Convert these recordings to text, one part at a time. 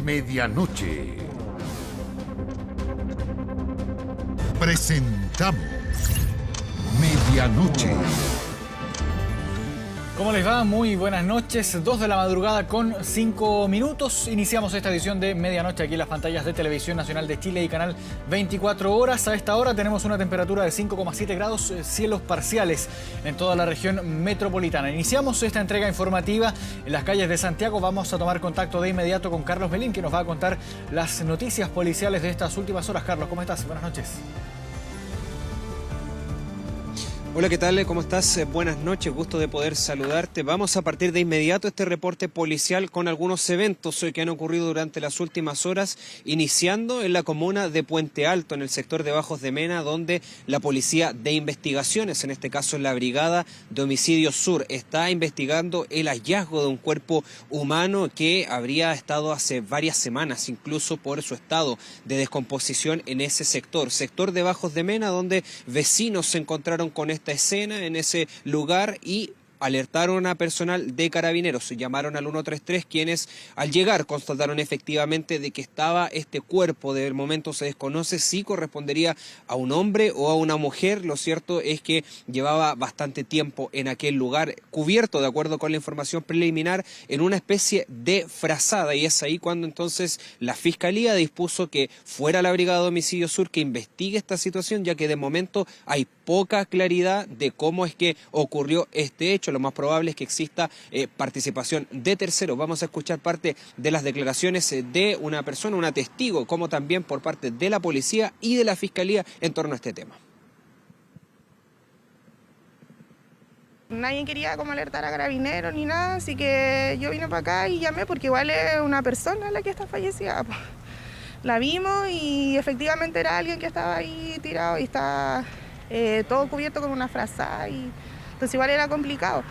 Medianoche. Presentamos Medianoche. ¿Cómo les va? Muy buenas noches. 2 de la madrugada con 5 minutos. Iniciamos esta edición de Medianoche aquí en las pantallas de Televisión Nacional de Chile y Canal 24 Horas. A esta hora tenemos una temperatura de 5,7 grados, cielos parciales en toda la región metropolitana. Iniciamos esta entrega informativa en las calles de Santiago. Vamos a tomar contacto de inmediato con Carlos Melín, que nos va a contar las noticias policiales de estas últimas horas. Carlos, ¿cómo estás? Buenas noches. Hola, ¿qué tal? ¿Cómo estás? Buenas noches, gusto de poder saludarte. Vamos a partir de inmediato este reporte policial con algunos eventos que han ocurrido durante las últimas horas, iniciando en la comuna de Puente Alto, en el sector de Bajos de Mena, donde la Policía de Investigaciones, en este caso la Brigada de Homicidios Sur, está investigando el hallazgo de un cuerpo humano que habría estado hace varias semanas, incluso por su estado de descomposición en ese sector de Bajos de Mena, donde vecinos se encontraron con esta escena en ese lugar y alertaron a personal de Carabineros, llamaron al 133, quienes al llegar constataron efectivamente de que estaba este cuerpo. De momento se desconoce si correspondería a un hombre o a una mujer. Lo cierto es que llevaba bastante tiempo en aquel lugar, cubierto, de acuerdo con la información preliminar, en una especie de frazada, y es ahí cuando entonces la Fiscalía dispuso que fuera la Brigada de Homicidios Sur que investigue esta situación, ya que de momento hay poca claridad de cómo es que ocurrió este hecho. Lo más probable es que exista participación de terceros. Vamos a escuchar parte de las declaraciones de una persona, una testigo, como también por parte de la policía y de la Fiscalía en torno a este tema. Nadie quería como alertar a Carabineros ni nada, así que yo vine para acá y llamé porque igual es una persona la que está fallecida. La vimos y efectivamente era alguien que estaba ahí tirado y está todo cubierto con una frazada, y entonces igual era complicado.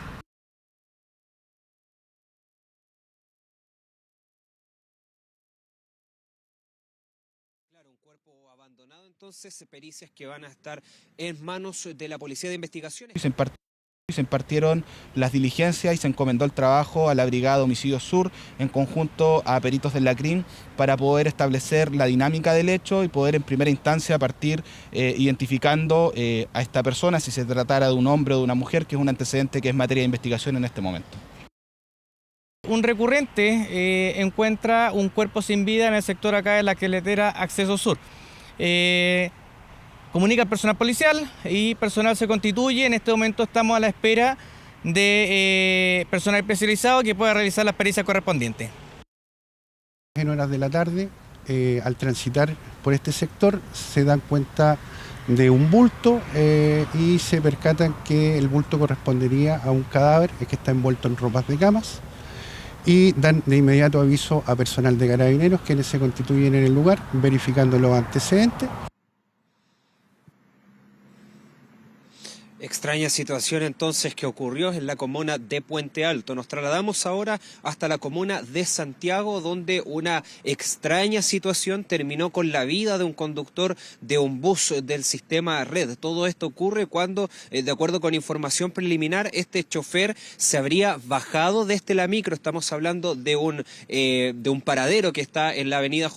Claro, un cuerpo abandonado, entonces pericias que van a estar en manos de la Policía de Investigaciones. Se impartieron las diligencias y se encomendó el trabajo a la Brigada de Homicidios Sur en conjunto a peritos del LACRIM para poder establecer la dinámica del hecho y poder en primera instancia partir identificando a esta persona, si se tratara de un hombre o de una mujer, que es un antecedente que es materia de investigación en este momento. Un recurrente encuentra un cuerpo sin vida en el sector acá de la carretera Acceso Sur. Comunica al personal policial y personal se constituye. En este momento estamos a la espera de personal especializado que pueda realizar las pericias correspondientes. En horas de la tarde, al transitar por este sector, se dan cuenta de un bulto y se percatan que el bulto correspondería a un cadáver que está envuelto en ropas de camas, y dan de inmediato aviso a personal de Carabineros, quienes se constituyen en el lugar, verificando los antecedentes. Extraña situación entonces que ocurrió en la comuna de Puente Alto. Nos trasladamos ahora hasta la comuna de Santiago, donde una extraña situación terminó con la vida de un conductor de un bus del sistema Red. Todo esto ocurre cuando, de acuerdo con información preliminar, este chofer se habría bajado desde la micro. Estamos hablando de un paradero que está en la avenida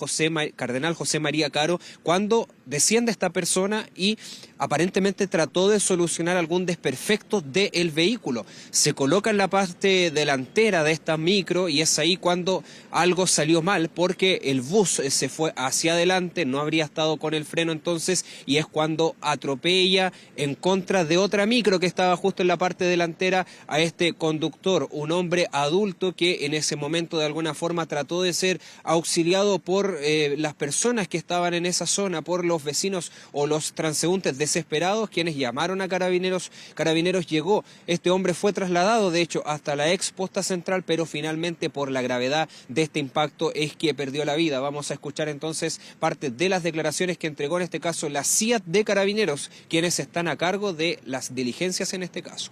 Cardenal José María Caro, cuando desciende esta persona y aparentemente trató de solucionar algún desperfecto del vehículo. Se coloca en la parte delantera de esta micro y es ahí cuando algo salió mal, porque el bus se fue hacia adelante, no habría estado con el freno entonces, y es cuando atropella en contra de otra micro que estaba justo en la parte delantera a este conductor, un hombre adulto que en ese momento de alguna forma trató de ser auxiliado por las personas que estaban en esa zona, por los vecinos o los transeúntes desesperados, quienes llamaron a Carabineros. Carabineros llegó, este hombre fue trasladado de hecho hasta la ex posta central, pero finalmente por la gravedad de este impacto es que perdió la vida. Vamos a escuchar entonces parte de las declaraciones que entregó en este caso la CIA de Carabineros, quienes están a cargo de las diligencias en este caso.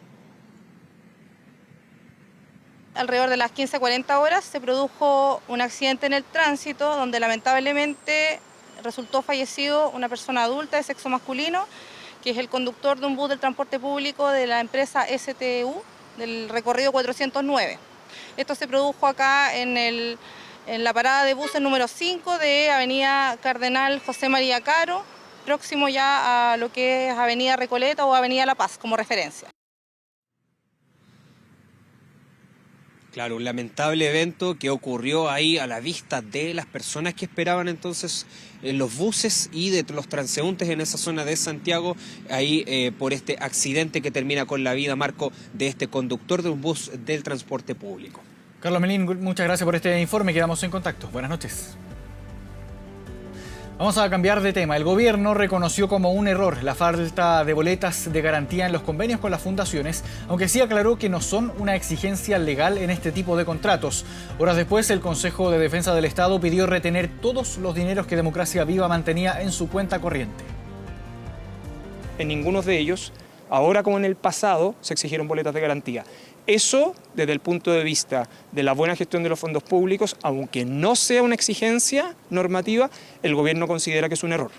Alrededor de las 15:40 horas se produjo un accidente en el tránsito donde lamentablemente resultó fallecido una persona adulta de sexo masculino, que es el conductor de un bus del transporte público de la empresa STU del recorrido 409. Esto se produjo acá en el en la parada de buses número 5 de Avenida Cardenal José María Caro, próximo ya a lo que es Avenida Recoleta o Avenida La Paz como referencia. Claro, un lamentable evento que ocurrió ahí a la vista de las personas que esperaban entonces en los buses y de los transeúntes en esa zona de Santiago, ahí por este accidente que termina con la vida, Marco, de este conductor de un bus del transporte público. Carlos Melín, muchas gracias por este informe, quedamos en contacto. Buenas noches. Vamos a cambiar de tema. El gobierno reconoció como un error la falta de boletas de garantía en los convenios con las fundaciones, aunque sí aclaró que no son una exigencia legal en este tipo de contratos. Horas después, el Consejo de Defensa del Estado pidió retener todos los dineros que Democracia Viva mantenía en su cuenta corriente. En ninguno de ellos, ahora como en el pasado, se exigieron boletas de garantía. Eso, desde el punto de vista de la buena gestión de los fondos públicos, aunque no sea una exigencia normativa, el gobierno considera que es un error.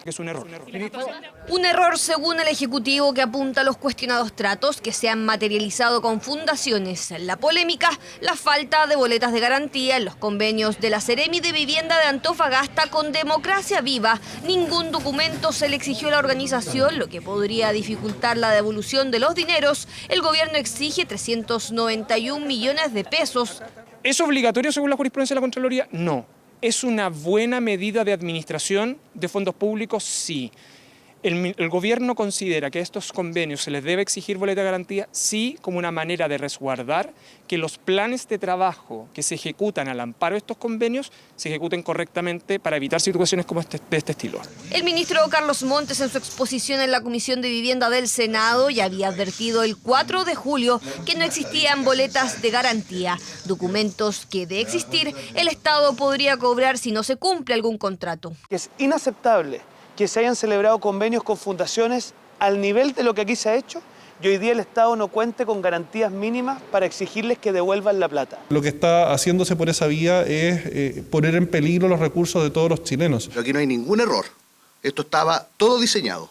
Un error según el Ejecutivo que apunta a los cuestionados tratos que se han materializado con fundaciones. La polémica, la falta de boletas de garantía en los convenios de la Seremi de Vivienda de Antofagasta con Democracia Viva. Ningún documento se le exigió a la organización, lo que podría dificultar la devolución de los dineros. El gobierno exige 391 millones de pesos. ¿Es obligatorio según la jurisprudencia de la Contraloría? No. ¿Es una buena medida de administración de fondos públicos? Sí. ¿El gobierno considera que a estos convenios se les debe exigir boleta de garantía? Sí, como una manera de resguardar que los planes de trabajo que se ejecutan al amparo de estos convenios se ejecuten correctamente para evitar situaciones como de este estilo. El ministro Carlos Montes, en su exposición en la Comisión de Vivienda del Senado, ya había advertido el 4 de julio que no existían boletas de garantía, documentos que, de existir, el Estado podría cobrar si no se cumple algún contrato. Es inaceptable que se hayan celebrado convenios con fundaciones al nivel de lo que aquí se ha hecho y hoy día el Estado no cuente con garantías mínimas para exigirles que devuelvan la plata. Lo que está haciéndose por esa vía es poner en peligro los recursos de todos los chilenos. Pero aquí no hay ningún error. Esto estaba todo diseñado.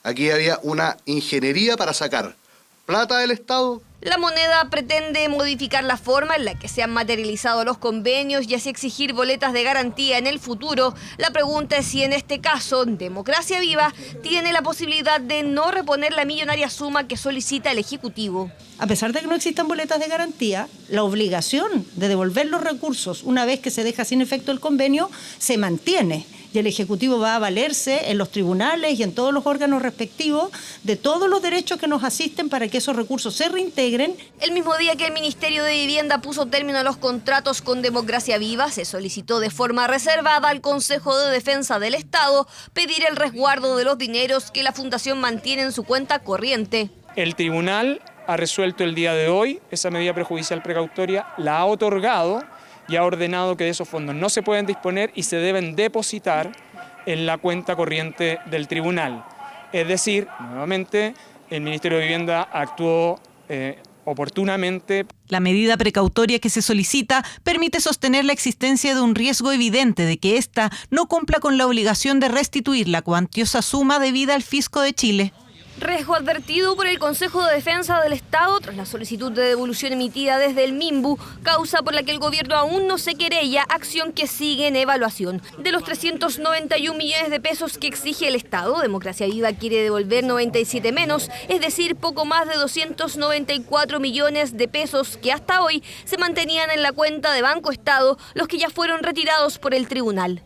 Aquí había una ingeniería para sacar plata del Estado. La moneda pretende modificar la forma en la que se han materializado los convenios y así exigir boletas de garantía en el futuro. La pregunta es si en este caso Democracia Viva tiene la posibilidad de no reponer la millonaria suma que solicita el Ejecutivo. A pesar de que no existan boletas de garantía, la obligación de devolver los recursos una vez que se deja sin efecto el convenio se mantiene. Y el Ejecutivo va a valerse en los tribunales y en todos los órganos respectivos de todos los derechos que nos asisten para que esos recursos se reintegren. El mismo día que el Ministerio de Vivienda puso término a los contratos con Democracia Viva, se solicitó de forma reservada al Consejo de Defensa del Estado pedir el resguardo de los dineros que la Fundación mantiene en su cuenta corriente. El tribunal ha resuelto el día de hoy esa medida prejudicial precautoria, la ha otorgado y ha ordenado que de esos fondos no se pueden disponer y se deben depositar en la cuenta corriente del tribunal. Es decir, nuevamente, el Ministerio de Vivienda actuó oportunamente. La medida precautoria que se solicita permite sostener la existencia de un riesgo evidente de que ésta no cumpla con la obligación de restituir la cuantiosa suma debida al Fisco de Chile. Riesgo advertido por el Consejo de Defensa del Estado tras la solicitud de devolución emitida desde el MIMBU, causa por la que el gobierno aún no se querella, acción que sigue en evaluación. De los 391 millones de pesos que exige el Estado, Democracia Viva quiere devolver 97 menos, es decir, poco más de 294 millones de pesos que hasta hoy se mantenían en la cuenta de Banco Estado, los que ya fueron retirados por el tribunal.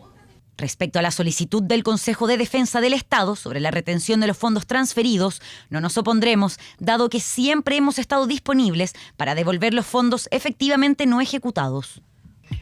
Respecto a la solicitud del Consejo de Defensa del Estado sobre la retención de los fondos transferidos, no nos opondremos, dado que siempre hemos estado disponibles para devolver los fondos efectivamente no ejecutados.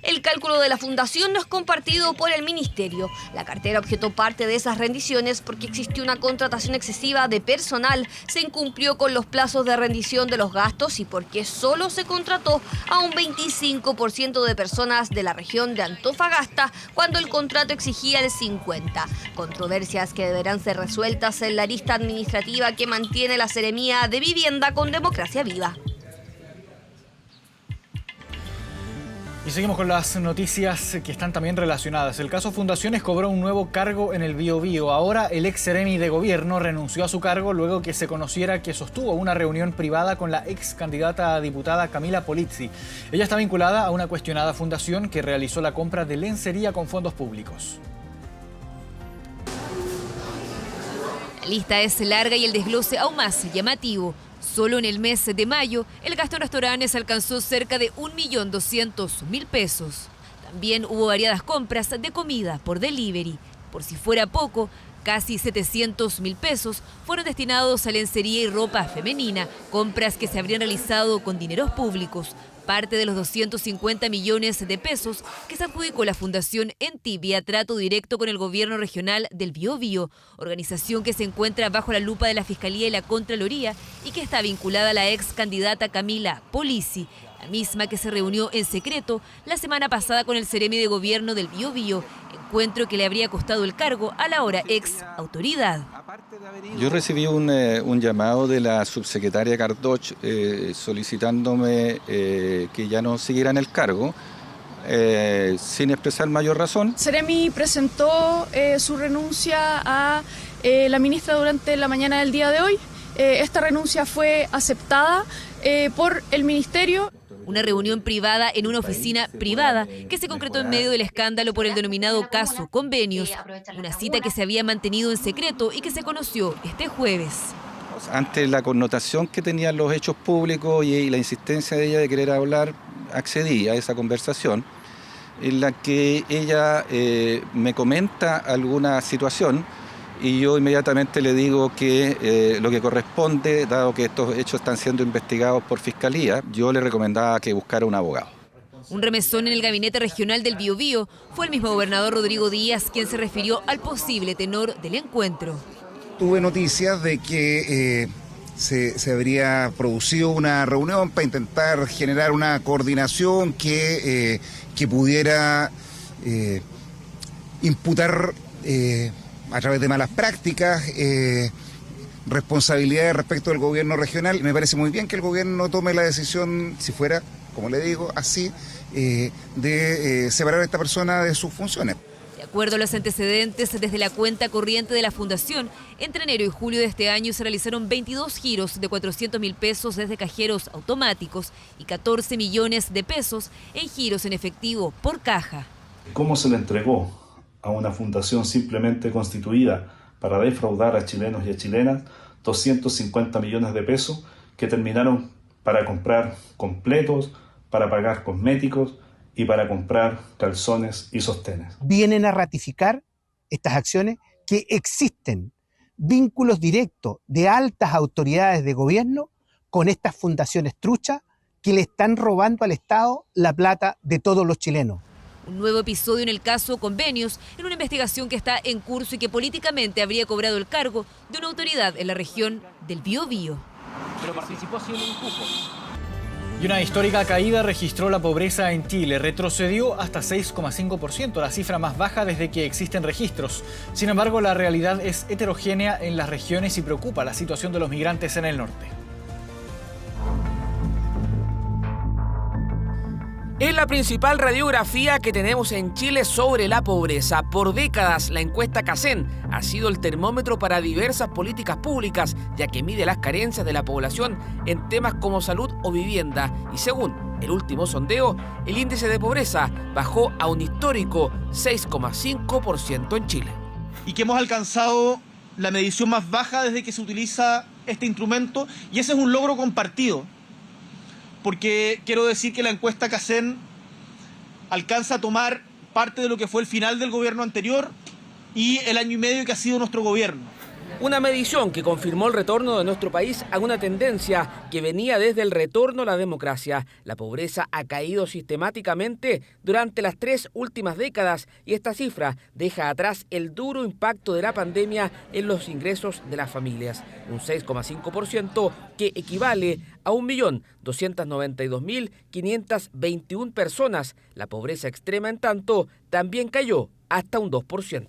El cálculo de la Fundación no es compartido por el Ministerio. La cartera objetó parte de esas rendiciones porque existió una contratación excesiva de personal, se incumplió con los plazos de rendición de los gastos y porque solo se contrató a un 25% de personas de la región de Antofagasta cuando el contrato exigía el 50%. Controversias que deberán ser resueltas en la lista administrativa que mantiene la Seremía de Vivienda con Democracia Viva. Y seguimos con las noticias que están también relacionadas. El caso Fundaciones cobró un nuevo cargo en el Biobío. Ahora el ex seremi de gobierno renunció a su cargo luego que se conociera que sostuvo una reunión privada con la ex candidata a diputada Camila Polizzi. Ella está vinculada a una cuestionada fundación que realizó la compra de lencería con fondos públicos. La lista es larga y el desglose aún más llamativo. Solo en el mes de mayo, el gasto en restaurantes alcanzó cerca de 1.200.000 pesos. También hubo variadas compras de comida por delivery. Por si fuera poco, casi 700.000 pesos fueron destinados a lencería y ropa femenina, compras que se habrían realizado con dineros públicos. Parte de los 250 millones de pesos que se adjudicó la Fundación ENTI vía trato directo con el gobierno regional del Biobío, organización que se encuentra bajo la lupa de la Fiscalía y la Contraloría y que está vinculada a la ex candidata Camila Polizzi, la misma que se reunió en secreto la semana pasada con el seremi de gobierno del Biobío, encuentro que le habría costado el cargo a la ahora ex autoridad. Yo recibí un llamado de la subsecretaria Cardoch solicitándome que ya no siguiera en el cargo, sin expresar mayor razón. Seremi presentó su renuncia a la ministra durante la mañana del día de hoy. Esta renuncia fue aceptada por el ministerio. Una reunión privada en una oficina privada que se concretó en medio del escándalo por el denominado caso Convenios, una cita que se había mantenido en secreto y que se conoció este jueves. Ante la connotación que tenían los hechos públicos y la insistencia de ella de querer hablar, accedí a esa conversación en la que ella me comenta alguna situación y yo inmediatamente le digo que lo que corresponde, dado que estos hechos están siendo investigados por Fiscalía, yo le recomendaba que buscara un abogado. Un remesón en el gabinete regional del Biobío fue el mismo gobernador Rodrigo Díaz quien se refirió al posible tenor del encuentro. Tuve noticias de que se habría producido una reunión para intentar generar una coordinación que pudiera imputar a través de malas prácticas, responsabilidades respecto del gobierno regional. Me parece muy bien que el gobierno tome la decisión, si fuera, como le digo, así, de separar a esta persona de sus funciones. De acuerdo a los antecedentes, desde la cuenta corriente de la Fundación, entre enero y julio de este año se realizaron 22 giros de 400.000 pesos desde cajeros automáticos y 14 millones de pesos en giros en efectivo por caja. ¿Cómo se le entregó a una fundación simplemente constituida para defraudar a chilenos y a chilenas 250 millones de pesos que terminaron para comprar completos, para pagar cosméticos y para comprar calzones y sostenes? Vienen a ratificar estas acciones que existen vínculos directos de altas autoridades de gobierno con estas fundaciones truchas que le están robando al Estado la plata de todos los chilenos. Un nuevo episodio en el caso Convenios, en una investigación que está en curso y que políticamente habría cobrado el cargo de una autoridad en la región del Biobío. Pero participó haciendo un cupo. Y una histórica caída registró la pobreza en Chile. Retrocedió hasta 6,5%, la cifra más baja desde que existen registros. Sin embargo, la realidad es heterogénea en las regiones y preocupa la situación de los migrantes en el norte. Es la principal radiografía que tenemos en Chile sobre la pobreza. Por décadas, la encuesta CACEN ha sido el termómetro para diversas políticas públicas, ya que mide las carencias de la población en temas como salud o vivienda. Y según el último sondeo, el índice de pobreza bajó a un histórico 6,5% en Chile. Y que hemos alcanzado la medición más baja desde que se utiliza este instrumento, y ese es un logro compartido. Porque quiero decir que la encuesta CACEN alcanza a tomar parte de lo que fue el final del gobierno anterior y el año y medio que ha sido nuestro gobierno. Una medición que confirmó el retorno de nuestro país a una tendencia que venía desde el retorno a la democracia. La pobreza ha caído sistemáticamente durante las 3 últimas décadas y esta cifra deja atrás el duro impacto de la pandemia en los ingresos de las familias. Un 6,5% que equivale a 1.292.521 personas. La pobreza extrema, en tanto, también cayó hasta un 2%.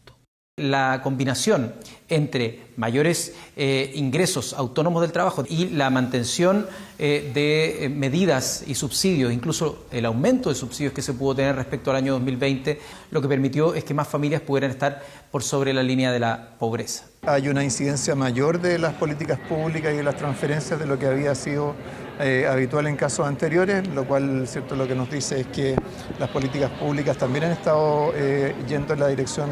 La combinación entre mayores ingresos autónomos del trabajo y la mantención de medidas y subsidios, incluso el aumento de subsidios que se pudo tener respecto al año 2020, lo que permitió es que más familias pudieran estar por sobre la línea de la pobreza. Hay una incidencia mayor de las políticas públicas y de las transferencias de lo que había sido habitual en casos anteriores, lo cual, cierto, lo que nos dice es que las políticas públicas también han estado yendo en la dirección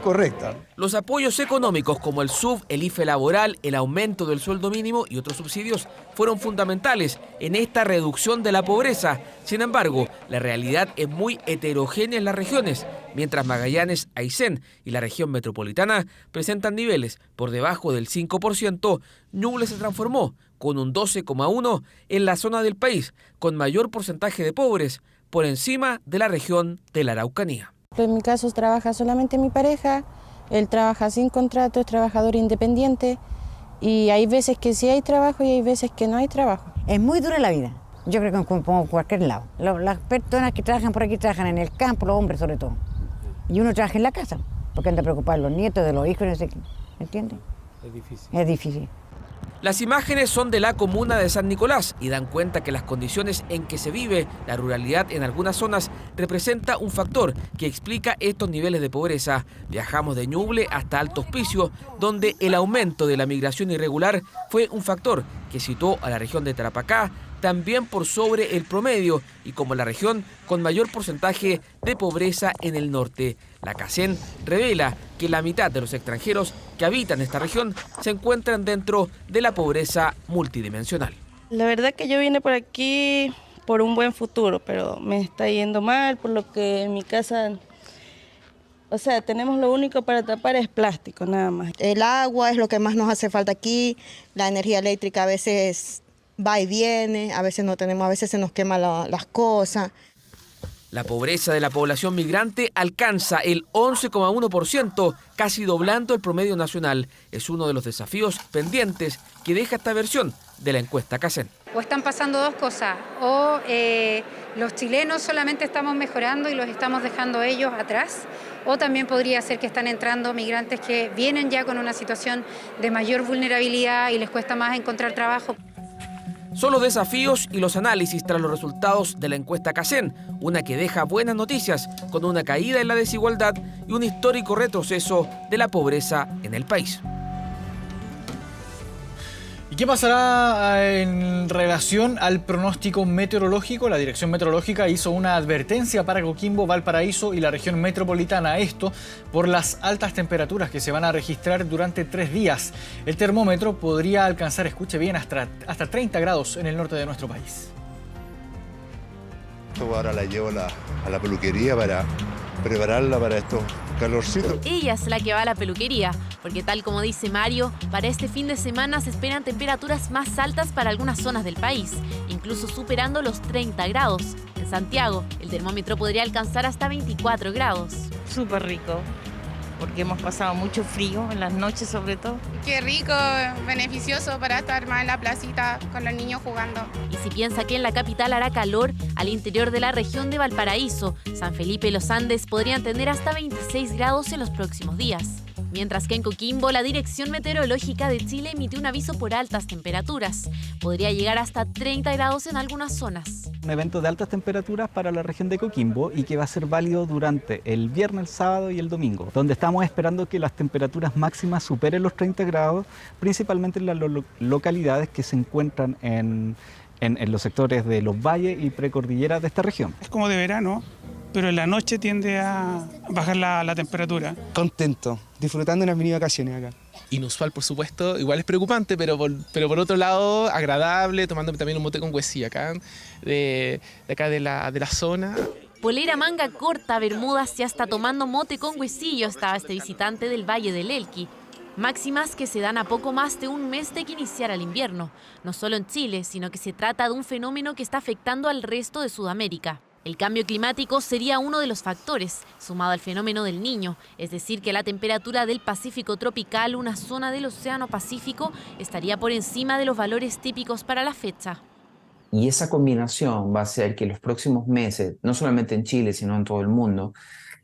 correcta. Los apoyos económicos como el SUV, el IFE laboral, el aumento del sueldo mínimo y otros subsidios fueron fundamentales en esta reducción de la pobreza. Sin embargo, la realidad es muy heterogénea en las regiones, mientras Magallanes, Aysén y la región metropolitana presentan niveles por debajo del 5%, Ñuble se transformó con un 12,1% en la zona del país con mayor porcentaje de pobres, por encima de la región de la Araucanía. En mi caso trabaja solamente mi pareja, él trabaja sin contrato, es trabajador independiente y hay veces que sí hay trabajo y hay veces que no hay trabajo. Es muy dura la vida, yo creo que como cualquier lado. Las personas que trabajan por aquí trabajan en el campo, los hombres sobre todo. Y uno trabaja en la casa, porque anda preocupado de los nietos, de los hijos, no sé qué. ¿Entiendes? Es difícil. Es difícil. Las imágenes son de la comuna de San Nicolás y dan cuenta que las condiciones en que se vive la ruralidad en algunas zonas representa un factor que explica estos niveles de pobreza. Viajamos de Ñuble hasta Alto Hospicio, donde el aumento de la migración irregular fue un factor que situó a la región de Tarapacá también por sobre el promedio y como la región con mayor porcentaje de pobreza en el norte. La CACEN revela que la mitad de los extranjeros que habitan esta región se encuentran dentro de la pobreza multidimensional. La verdad que yo vine por aquí por un buen futuro, pero me está yendo mal, por lo que en mi casa, o sea, tenemos lo único para tapar es plástico, nada más. El agua es lo que más nos hace falta aquí, la energía eléctrica a veces va y viene, a veces no tenemos, a veces se nos queman las cosas. La pobreza de la población migrante alcanza el 11,1%, casi doblando el promedio nacional. Es uno de los desafíos pendientes que deja esta versión de la encuesta CACEN. O están pasando dos cosas, o los chilenos solamente estamos mejorando y los estamos dejando ellos atrás, o también podría ser que están entrando migrantes que vienen ya con una situación de mayor vulnerabilidad y les cuesta más encontrar trabajo. Son los desafíos y los análisis tras los resultados de la encuesta CACEN, una que deja buenas noticias con una caída en la desigualdad y un histórico retroceso de la pobreza en el país. ¿Y qué pasará en relación al pronóstico meteorológico? La Dirección Meteorológica hizo una advertencia para Coquimbo, Valparaíso y la región metropolitana. Esto por las altas temperaturas que se van a registrar durante 3 días. El termómetro podría alcanzar, escuche bien, hasta 30 grados en el norte de nuestro país. Ahora la llevo a la peluquería para prepararla para estos calorcitos. Ella es la que va a la peluquería, porque tal como dice Mario, para este fin de semana se esperan temperaturas más altas para algunas zonas del país, incluso superando los 30 grados. En Santiago, el termómetro podría alcanzar hasta 24 grados. Súper rico, porque hemos pasado mucho frío en las noches sobre todo. Qué rico, beneficioso para estar más en la placita con los niños jugando. Y si piensa que en la capital hará calor, al interior de la región de Valparaíso, San Felipe y los Andes podrían tener hasta 26 grados en los próximos días. Mientras que en Coquimbo, la Dirección Meteorológica de Chile emitió un aviso por altas temperaturas. Podría llegar hasta 30 grados en algunas zonas. Un evento de altas temperaturas para la región de Coquimbo y que va a ser válido durante el viernes, el sábado y el domingo, donde estamos esperando que las temperaturas máximas superen los 30 grados, principalmente en las localidades que se encuentran en los sectores de los valles y precordilleras de esta región. Es como de verano, pero en la noche tiende a bajar la temperatura. Contento, disfrutando unas mini vacaciones acá. Inusual, por supuesto, igual es preocupante, pero por otro lado, agradable, tomándome también un mote con huesía acá, de acá de la zona. Polera manga corta, bermudas y hasta tomando mote con huesillo estaba este visitante del Valle del Elqui. Máximas que se dan a poco más de un mes de que iniciara el invierno, no solo en Chile, sino que se trata de un fenómeno que está afectando al resto de Sudamérica. El cambio climático sería uno de los factores, sumado al fenómeno del Niño, es decir, que la temperatura del Pacífico tropical, una zona del Océano Pacífico, estaría por encima de los valores típicos para la fecha. Y esa combinación va a hacer que los próximos meses, no solamente en Chile, sino en todo el mundo,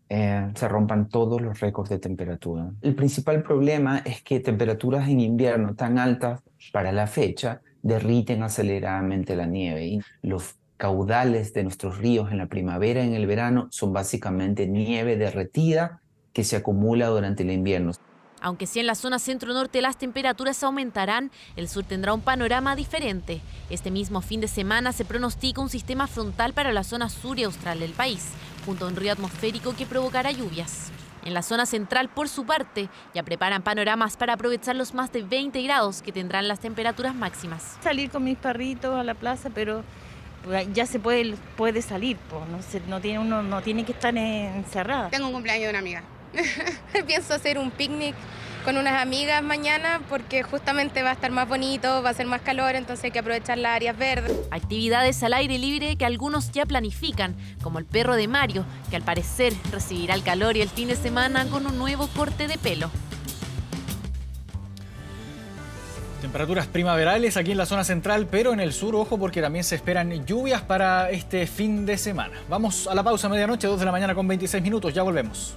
se rompan todos los récords de temperatura. El principal problema es que temperaturas en invierno tan altas para la fecha derriten aceleradamente la nieve y los caudales de nuestros ríos en la primavera y en el verano son básicamente nieve derretida que se acumula durante el invierno. Aunque sí en la zona centro-norte las temperaturas aumentarán, el sur tendrá un panorama diferente. Este mismo fin de semana se pronostica un sistema frontal para la zona sur y austral del país, junto a un río atmosférico que provocará lluvias. En la zona central, por su parte, ya preparan panoramas para aprovechar los más de 20 grados que tendrán las temperaturas máximas. Salir con mis perritos a la plaza, pero ya se puede salir, uno no tiene que estar encerrada. Tengo un cumpleaños de una amiga. Pienso hacer un picnic con unas amigas mañana porque justamente va a estar más bonito, va a ser más calor, entonces hay que aprovechar las áreas verdes. Actividades al aire libre que algunos ya planifican, como el perro de Mario, que al parecer recibirá el calor y el fin de semana con un nuevo corte de pelo. Temperaturas primaverales aquí en la zona central, pero en el sur, ojo, porque también se esperan lluvias para este fin de semana. Vamos a la pausa, medianoche, 2 de la mañana con 26 minutos, ya volvemos.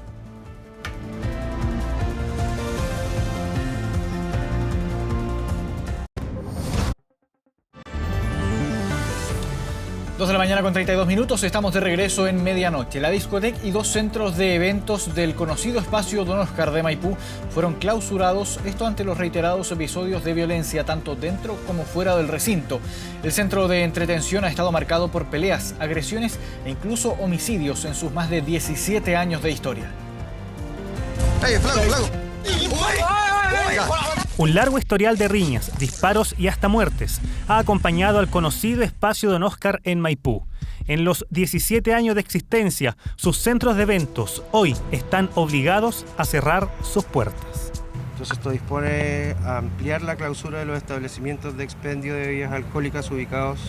Dos de la mañana con 32 minutos, estamos de regreso en medianoche. La discoteca y 2 centros de eventos del conocido espacio Don Oscar de Maipú fueron clausurados, esto ante los reiterados episodios de violencia tanto dentro como fuera del recinto. El centro de entretención ha estado marcado por peleas, agresiones e incluso homicidios en sus más de 17 años de historia. ¡Ey, flaco! Un largo historial de riñas, disparos y hasta muertes ha acompañado al conocido espacio Don Oscar en Maipú. En los 17 años de existencia, sus centros de eventos hoy están obligados a cerrar sus puertas. Entonces esto dispone a ampliar la clausura de los establecimientos de expendio de bebidas alcohólicas ubicados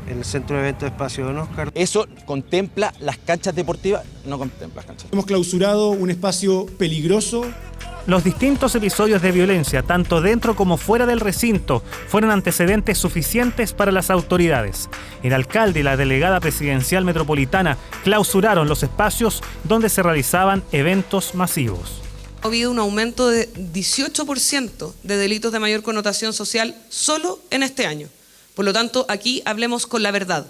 en el centro de eventos espacio Don Oscar. ¿Eso contempla las canchas deportivas? No contempla las canchas. Hemos clausurado un espacio peligroso. Los distintos episodios de violencia, tanto dentro como fuera del recinto, fueron antecedentes suficientes para las autoridades. El alcalde y la delegada presidencial metropolitana clausuraron los espacios donde se realizaban eventos masivos. Ha habido un aumento de 18% de delitos de mayor connotación social solo en este año. Por lo tanto, aquí hablemos con la verdad.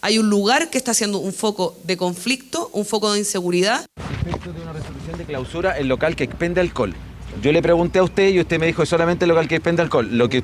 Hay un lugar que está siendo un foco de conflicto, un foco de inseguridad. Respecto de una resolución de clausura, el local que expende alcohol. Yo le pregunté a usted y usted me dijo solamente el local que expende alcohol, lo que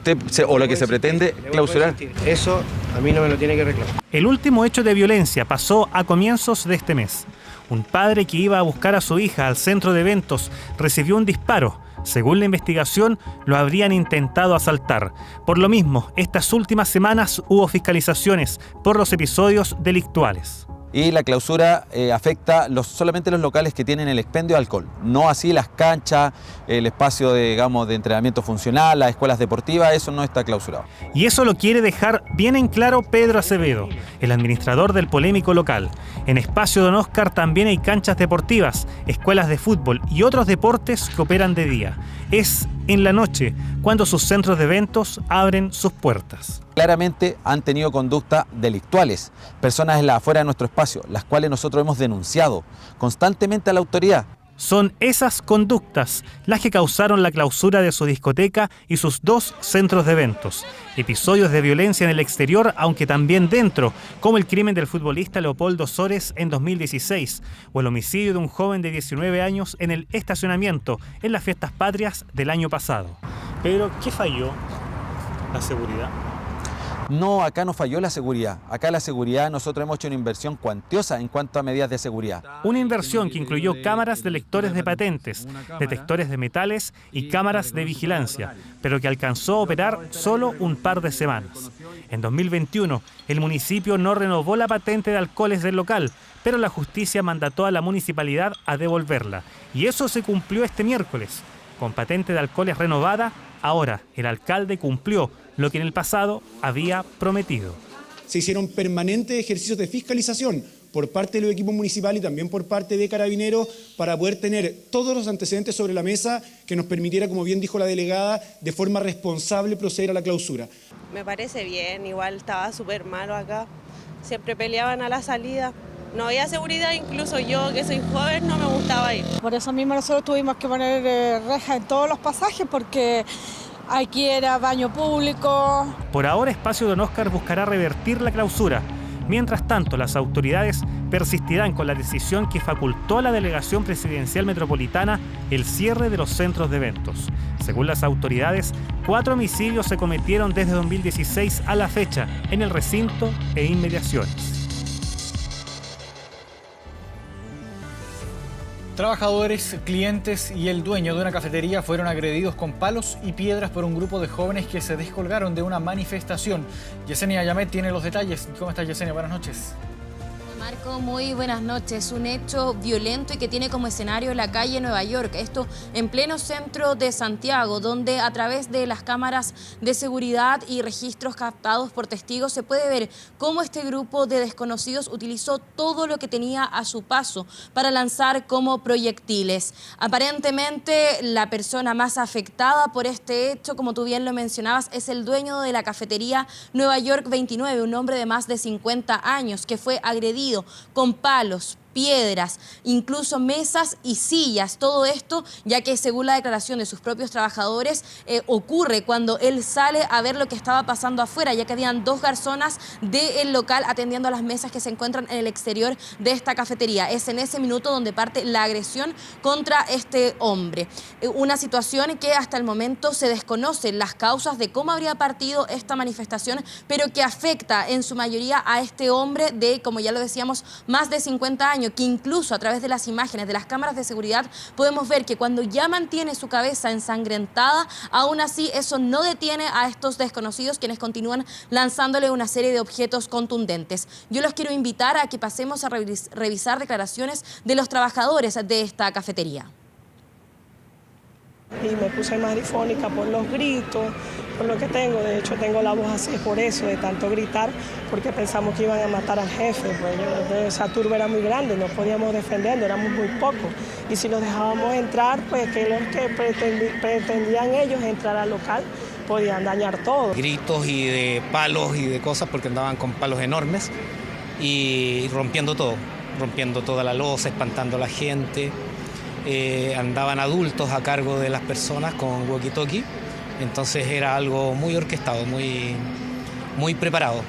se pretende clausurar. Eso a mí no me lo tiene que reclamar. El último hecho de violencia pasó a comienzos de este mes. Un padre que iba a buscar a su hija al centro de eventos recibió un disparo. Según la investigación, lo habrían intentado asaltar. Por lo mismo, estas últimas semanas hubo fiscalizaciones por los episodios delictuales. Y la clausura afecta solamente los locales que tienen el expendio de alcohol, no así las canchas, el espacio de entrenamiento funcional, las escuelas deportivas, eso no está clausurado. Y eso lo quiere dejar bien en claro Pedro Acevedo, el administrador del polémico local. En Espacio Don Oscar también hay canchas deportivas, escuelas de fútbol y otros deportes que operan de día. Es en la noche cuando sus centros de eventos abren sus puertas. Claramente han tenido conductas delictuales, personas en la afuera de nuestro espacio, las cuales nosotros hemos denunciado constantemente a la autoridad. Son esas conductas las que causaron la clausura de su discoteca y sus 2 centros de eventos. Episodios de violencia en el exterior, aunque también dentro, como el crimen del futbolista Leopoldo Sores en 2016 o el homicidio de un joven de 19 años en el estacionamiento en las fiestas patrias del año pasado. Pero, ¿qué falló? ¿La seguridad? No, acá no falló la seguridad. Acá la seguridad, nosotros hemos hecho una inversión cuantiosa en cuanto a medidas de seguridad. Una inversión que incluyó cámaras de lectores de patentes, detectores de metales y cámaras de vigilancia, pero que alcanzó a operar solo un par de semanas. En 2021, el municipio no renovó la patente de alcoholes del local, pero la justicia mandató a la municipalidad a devolverla. Y eso se cumplió este miércoles. Con patente de alcoholes renovada, ahora el alcalde cumplió lo que en el pasado había prometido. Se hicieron permanentes ejercicios de fiscalización por parte de los equipos municipales y también por parte de Carabineros para poder tener todos los antecedentes sobre la mesa que nos permitiera, como bien dijo la delegada, de forma responsable proceder a la clausura. Me parece bien, igual estaba súper malo acá, siempre peleaban a la salida, No había seguridad, incluso yo que soy joven no me gustaba ir. Por eso mismo nosotros tuvimos que poner rejas en todos los pasajes porque aquí era baño público. Por ahora, Espacio Don Oscar buscará revertir la clausura. Mientras tanto, las autoridades persistirán con la decisión que facultó a la Delegación Presidencial Metropolitana el cierre de los centros de eventos. Según las autoridades, 4 homicidios se cometieron desde 2016 a la fecha en el recinto e inmediaciones. Trabajadores, clientes y el dueño de una cafetería fueron agredidos con palos y piedras por un grupo de jóvenes que se descolgaron de una manifestación. Yesenia Yamet tiene los detalles. ¿Cómo estás, Yesenia? Buenas noches. Marco, muy buenas noches. Un hecho violento y que tiene como escenario la calle Nueva York. Esto en pleno centro de Santiago, donde a través de las cámaras de seguridad y registros captados por testigos se puede ver cómo este grupo de desconocidos utilizó todo lo que tenía a su paso para lanzar como proyectiles. Aparentemente, la persona más afectada por este hecho, como tú bien lo mencionabas, es el dueño de la cafetería Nueva York 29, un hombre de más de 50 años que fue agredido con palos, piedras, incluso mesas y sillas. Todo esto, ya que según la declaración de sus propios trabajadores, ocurre cuando él sale a ver lo que estaba pasando afuera, ya que habían 2 garzonas del local atendiendo a las mesas que se encuentran en el exterior de esta cafetería. Es en ese minuto donde parte la agresión contra este hombre. Una situación que hasta el momento se desconocen las causas de cómo habría partido esta manifestación, pero que afecta en su mayoría a este hombre de, como ya lo decíamos, más de 50 años, que incluso a través de las imágenes de las cámaras de seguridad podemos ver que cuando ya mantiene su cabeza ensangrentada, aún así eso no detiene a estos desconocidos, quienes continúan lanzándole una serie de objetos contundentes. Yo los quiero invitar a que pasemos a revisar declaraciones de los trabajadores de esta cafetería. Y me puse más difónica por los gritos, por lo que tengo. De hecho, tengo la voz así por eso, de tanto gritar, porque pensamos que iban a matar al jefe. Pues esa turba era muy grande, no podíamos defendernos, éramos muy pocos. Y si los dejábamos entrar, pues que los que pretendían ellos entrar al local podían dañar todo. Gritos y de palos y de cosas, porque andaban con palos enormes y rompiendo todo, rompiendo toda la loza, espantando a la gente. Andaban adultos a cargo de las personas con walkie-talkie, entonces era algo muy orquestado, muy preparado.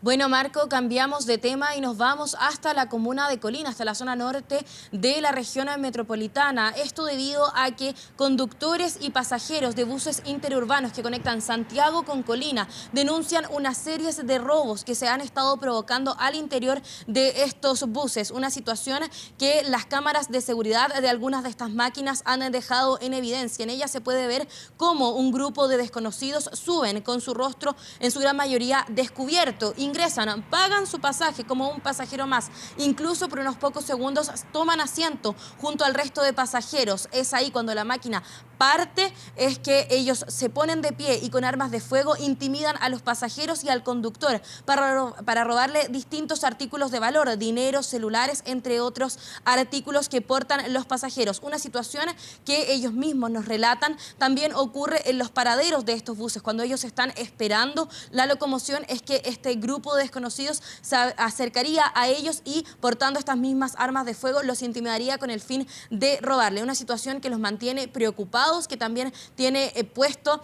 Bueno, Marco, cambiamos de tema y nos vamos hasta la comuna de Colina, hasta la zona norte de la región metropolitana. Esto debido a que conductores y pasajeros de buses interurbanos que conectan Santiago con Colina denuncian una serie de robos que se han estado provocando al interior de estos buses. Una situación que las cámaras de seguridad de algunas de estas máquinas han dejado en evidencia. En ella se puede ver cómo un grupo de desconocidos suben con su rostro, en su gran mayoría descubierto, ingresan, pagan su pasaje como un pasajero más, incluso por unos pocos segundos toman asiento junto al resto de pasajeros. Es ahí cuando la máquina parte, es que ellos se ponen de pie y con armas de fuego intimidan a los pasajeros y al conductor para robarle distintos artículos de valor, dinero, celulares, entre otros artículos que portan los pasajeros. Una situación que ellos mismos nos relatan también ocurre en los paraderos de estos buses. Cuando ellos están esperando la locomoción, es que este grupo de desconocidos se acercaría a ellos y portando estas mismas armas de fuego los intimidaría con el fin de robarle. Una situación que los mantiene preocupados, que también tiene puesto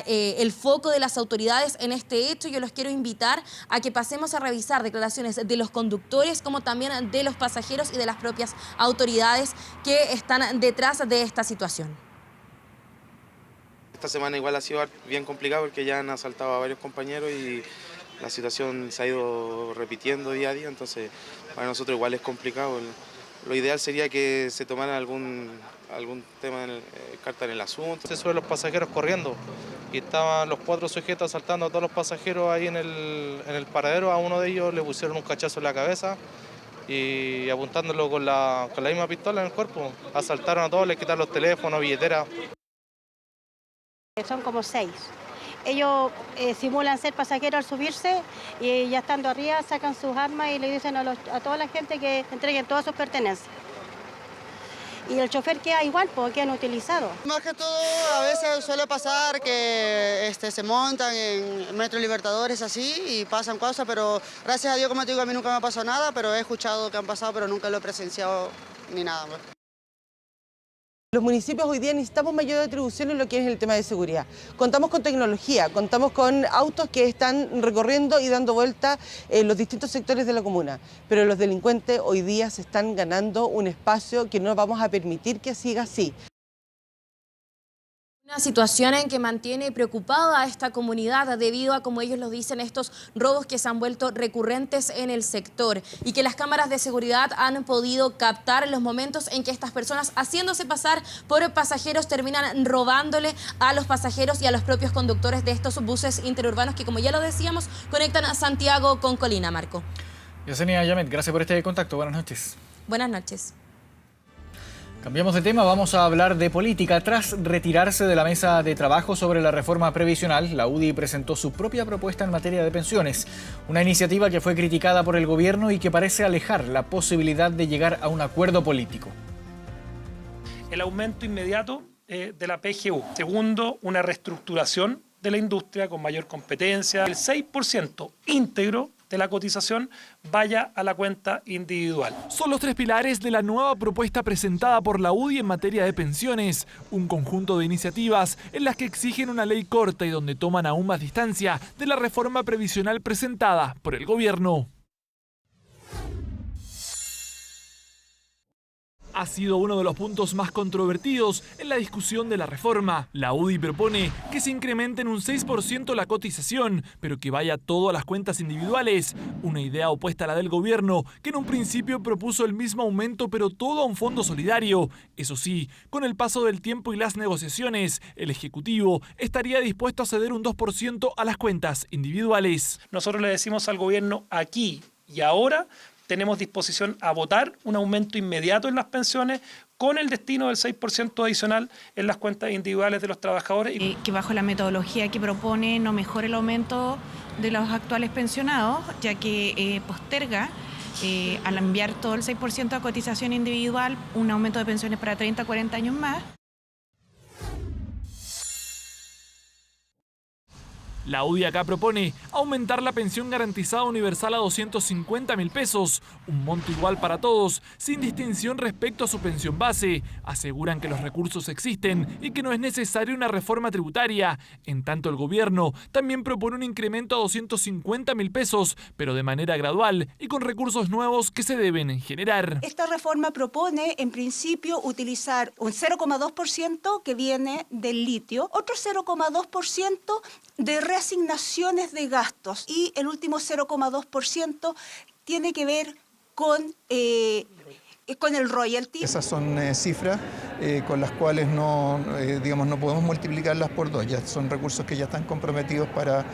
el foco de las autoridades en este hecho. Yo los quiero invitar a que pasemos a revisar declaraciones de los conductores como también de los pasajeros y de las propias autoridades que están detrás de esta situación. Esta semana igual ha sido bien complicado porque ya han asaltado a varios compañeros y la situación se ha ido repitiendo día a día, entonces para nosotros igual es complicado. Lo ideal sería que se tomara algún tema, carta en el asunto. Se suben los pasajeros corriendo y estaban los 4 sujetos asaltando a todos los pasajeros ahí en el paradero. A uno de ellos le pusieron un cachazo en la cabeza y apuntándolo con la misma pistola en el cuerpo. Asaltaron a todos, les quitaron los teléfonos, billeteras. Son como 6. Ellos simulan ser pasajeros al subirse y ya estando arriba sacan sus armas y le dicen a toda la gente que entreguen todas sus pertenencias. y el chofer queda igual, porque han utilizado. Más que todo, a veces suele pasar que se montan en Metro Libertadores así y pasan cosas, pero gracias a Dios, como te digo, a mí nunca me ha pasado nada, pero he escuchado que han pasado, pero nunca lo he presenciado ni nada. Los municipios hoy día necesitamos mayor atribución en lo que es el tema de seguridad. Contamos con tecnología, contamos con autos que están recorriendo y dando vuelta en los distintos sectores de la comuna, pero los delincuentes hoy día se están ganando un espacio que no vamos a permitir que siga así. Una situación en que mantiene preocupada a esta comunidad debido a, como ellos lo dicen, estos robos que se han vuelto recurrentes en el sector y que las cámaras de seguridad han podido captar los momentos en que estas personas, haciéndose pasar por pasajeros, terminan robándole a los pasajeros y a los propios conductores de estos buses interurbanos que, como ya lo decíamos, conectan a Santiago con Colina. Marco. Yesenia Yamet, gracias por este contacto. Buenas noches. Buenas noches. Cambiamos de tema, vamos a hablar de política. Tras retirarse de la mesa de trabajo sobre la reforma previsional, la UDI presentó su propia propuesta en materia de pensiones. Una iniciativa que fue criticada por el gobierno y que parece alejar la posibilidad de llegar a un acuerdo político. El aumento inmediato de la PGU. Segundo, una reestructuración de la industria con mayor competencia. El 6% íntegro de la cotización vaya a la cuenta individual. Son los tres pilares de la nueva propuesta presentada por la UDI en materia de pensiones. Un conjunto de iniciativas en las que exigen una ley corta y donde toman aún más distancia de la reforma previsional presentada por el gobierno. Ha sido uno de los puntos más controvertidos en la discusión de la reforma. La UDI propone que se incremente en un 6% la cotización, pero que vaya todo a las cuentas individuales. Una idea opuesta a la del gobierno, que en un principio propuso el mismo aumento, pero todo a un fondo solidario. Eso sí, con el paso del tiempo y las negociaciones, el Ejecutivo estaría dispuesto a ceder un 2% a las cuentas individuales. Nosotros le decimos al gobierno aquí y ahora, tenemos disposición a votar un aumento inmediato en las pensiones con el destino del 6% adicional en las cuentas individuales de los trabajadores. Que bajo la metodología que propone no mejore el aumento de los actuales pensionados, ya que posterga al enviar todo el 6% a cotización individual un aumento de pensiones para 30 a 40 años más. La UDI acá propone aumentar la pensión garantizada universal a 250.000 pesos, un monto igual para todos, sin distinción respecto a su pensión base. Aseguran que los recursos existen y que no es necesaria una reforma tributaria. En tanto, el gobierno también propone un incremento a 250.000 pesos, pero de manera gradual y con recursos nuevos que se deben generar. Esta reforma propone, en principio, utilizar un 0,2% que viene del litio, otro 0,2% de reasignaciones de gastos y el último 0,2% tiene que ver con el royalty. Esas son cifras con las cuales no podemos multiplicarlas por dos, ya son recursos que ya están comprometidos para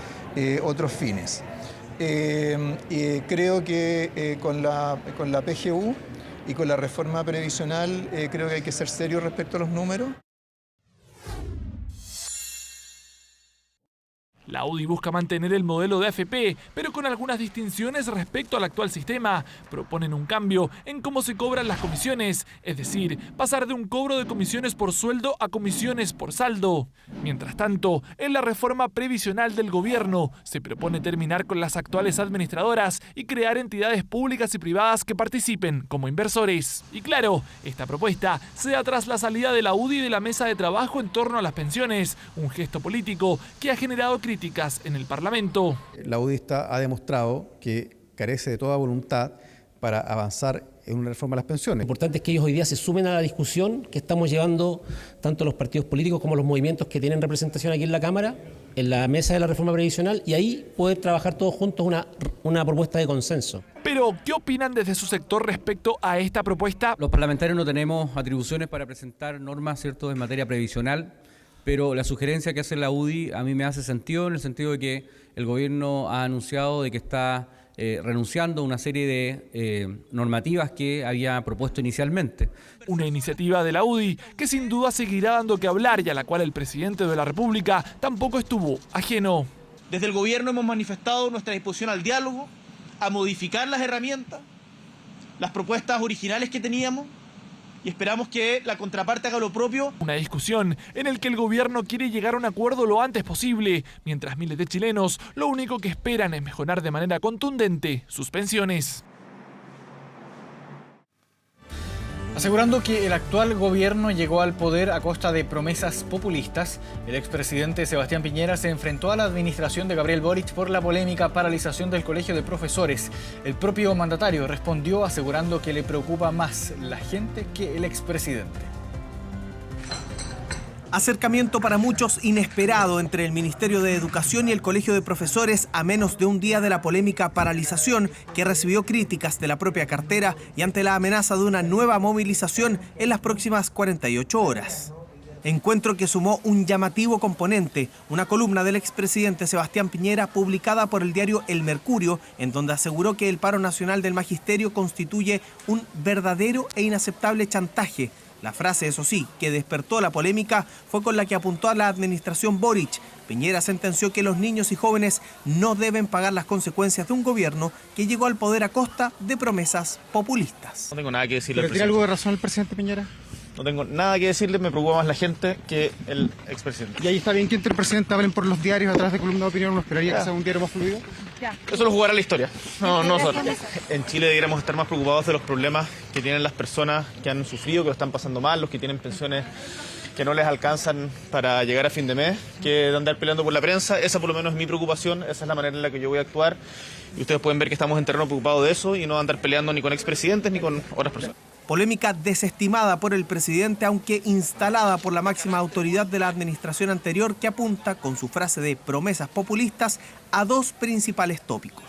otros fines. Creo que con la PGU y con la reforma previsional creo que hay que ser serios respecto a los números. La UDI busca mantener el modelo de AFP, pero con algunas distinciones respecto al actual sistema. Proponen un cambio en cómo se cobran las comisiones, es decir, pasar de un cobro de comisiones por sueldo a comisiones por saldo. Mientras tanto, en la reforma previsional del gobierno, se propone terminar con las actuales administradoras y crear entidades públicas y privadas que participen como inversores. Y claro, esta propuesta se da tras la salida de la UDI de la mesa de trabajo en torno a las pensiones, un gesto político que ha generado críticas en el Parlamento. La UDI ha demostrado que carece de toda voluntad para avanzar en una reforma de las pensiones. Lo importante es que ellos hoy día se sumen a la discusión que estamos llevando tanto los partidos políticos como los movimientos que tienen representación aquí en la Cámara, en la mesa de la reforma previsional, y ahí poder trabajar todos juntos una propuesta de consenso. Pero, ¿qué opinan desde su sector respecto a esta propuesta? Los parlamentarios no tenemos atribuciones para presentar normas, ¿cierto?, en materia previsional, pero la sugerencia que hace la UDI a mí me hace sentido, en el sentido de que el gobierno ha anunciado de que está renunciando a una serie de normativas que había propuesto inicialmente. Una iniciativa de la UDI que sin duda seguirá dando que hablar y a la cual el presidente de la República tampoco estuvo ajeno. Desde el gobierno hemos manifestado nuestra disposición al diálogo, a modificar las herramientas, las propuestas originales que teníamos y esperamos que la contraparte haga lo propio. Una discusión en la que el gobierno quiere llegar a un acuerdo lo antes posible, mientras miles de chilenos lo único que esperan es mejorar de manera contundente sus pensiones. Asegurando que el actual gobierno llegó al poder a costa de promesas populistas, el expresidente Sebastián Piñera se enfrentó a la administración de Gabriel Boric por la polémica paralización del Colegio de Profesores. El propio mandatario respondió asegurando que le preocupa más la gente que el expresidente. Acercamiento para muchos inesperado entre el Ministerio de Educación y el Colegio de Profesores a menos de un día de la polémica paralización que recibió críticas de la propia cartera y ante la amenaza de una nueva movilización en las próximas 48 horas. Encuentro que sumó un llamativo componente, una columna del expresidente Sebastián Piñera publicada por el diario El Mercurio, en donde aseguró que el paro nacional del magisterio constituye un verdadero e inaceptable chantaje. La frase, eso sí, que despertó la polémica fue con la que apuntó a la administración Boric. Piñera sentenció que los niños y jóvenes no deben pagar las consecuencias de un gobierno que llegó al poder a costa de promesas populistas. No tengo nada que decirle. ¿Pero tiene algo de razón el presidente Piñera? No tengo nada que decirle, me preocupa más la gente que el expresidente. ¿Y ahí está bien que entre el presidente hablen por los diarios a través de columna de opinión? ¿No esperaría que sea un diario más fluido? Eso lo jugará la historia, no nosotros. En Chile deberíamos estar más preocupados de los problemas que tienen las personas que han sufrido, que lo están pasando mal, los que tienen pensiones que no les alcanzan para llegar a fin de mes, que de andar peleando por la prensa. Esa por lo menos es mi preocupación, esa es la manera en la que yo voy a actuar. Y ustedes pueden ver que estamos en terreno preocupados de eso y no andar peleando ni con expresidentes ni con otras personas. Polémica desestimada por el presidente, aunque instalada por la máxima autoridad de la administración anterior, que apunta, con su frase de promesas populistas, a dos principales tópicos.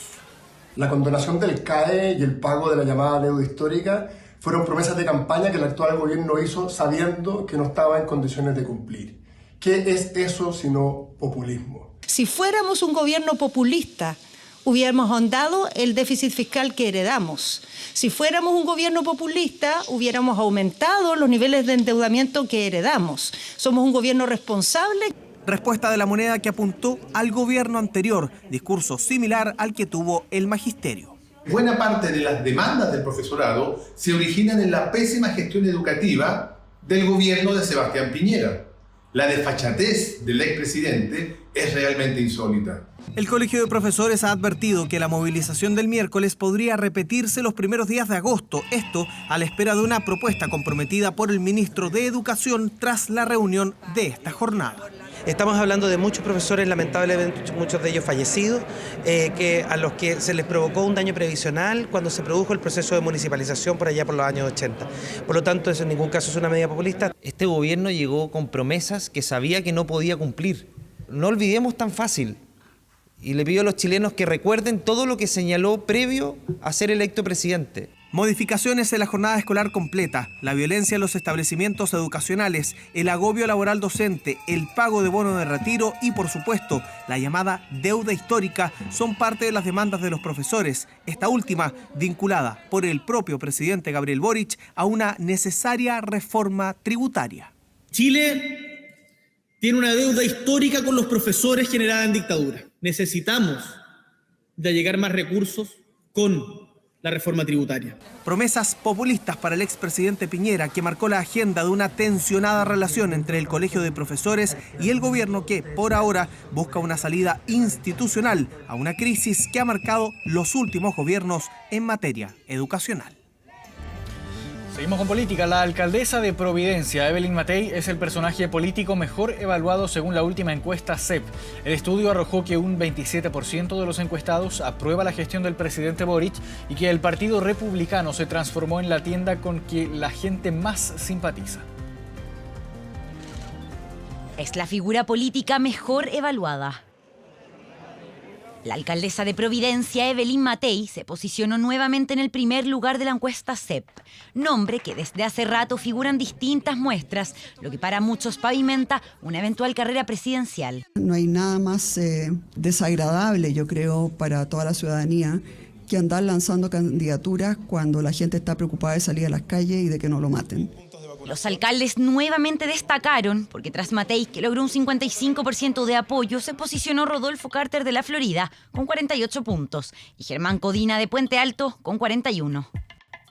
La condonación del CAE y el pago de la llamada deuda histórica fueron promesas de campaña que el actual gobierno hizo sabiendo que no estaba en condiciones de cumplir. ¿Qué es eso sino populismo? Si fuéramos un gobierno populista, hubiéramos ahondado el déficit fiscal que heredamos. Si fuéramos un gobierno populista, hubiéramos aumentado los niveles de endeudamiento que heredamos. Somos un gobierno responsable. Respuesta de la Moneda que apuntó al gobierno anterior, discurso similar al que tuvo el magisterio. Buena parte de las demandas del profesorado se originan en la pésima gestión educativa del gobierno de Sebastián Piñera. La desfachatez del expresidente es realmente insólita. El Colegio de Profesores ha advertido que la movilización del miércoles podría repetirse los primeros días de agosto, esto a la espera de una propuesta comprometida por el ministro de Educación tras la reunión de esta jornada. Estamos hablando de muchos profesores, lamentablemente muchos de ellos fallecidos, a los que se les provocó un daño previsional cuando se produjo el proceso de municipalización por allá por los años 80. Por lo tanto, eso en ningún caso es una medida populista. Este gobierno llegó con promesas que sabía que no podía cumplir. No olvidemos tan fácil. Y le pido a los chilenos que recuerden todo lo que señaló previo a ser electo presidente. Modificaciones en la jornada escolar completa, la violencia en los establecimientos educacionales, el agobio laboral docente, el pago de bono de retiro y, por supuesto, la llamada deuda histórica son parte de las demandas de los profesores, esta última vinculada por el propio presidente Gabriel Boric a una necesaria reforma tributaria. Chile tiene una deuda histórica con los profesores generada en dictadura. Necesitamos de allegar más recursos con la reforma tributaria. Promesas populistas para el expresidente Piñera, que marcó la agenda de una tensionada relación entre el Colegio de Profesores y el gobierno que, por ahora, busca una salida institucional a una crisis que ha marcado los últimos gobiernos en materia educacional. Seguimos con política. La alcaldesa de Providencia, Evelyn Matei, es el personaje político mejor evaluado según la última encuesta CEP. El estudio arrojó que un 27% de los encuestados aprueba la gestión del presidente Boric y que el Partido Republicano se transformó en la tienda con que la gente más simpatiza. Es la figura política mejor evaluada. La alcaldesa de Providencia, Evelyn Matei, se posicionó nuevamente en el primer lugar de la encuesta CEP, nombre que desde hace rato figura en distintas muestras, lo que para muchos pavimenta una eventual carrera presidencial. No hay nada más desagradable, yo creo, para toda la ciudadanía que andar lanzando candidaturas cuando la gente está preocupada de salir a las calles y de que no lo maten. Los alcaldes nuevamente destacaron, porque tras Matei, que logró un 55% de apoyo, se posicionó Rodolfo Carter de la Florida con 48 puntos y Germán Codina de Puente Alto con 41.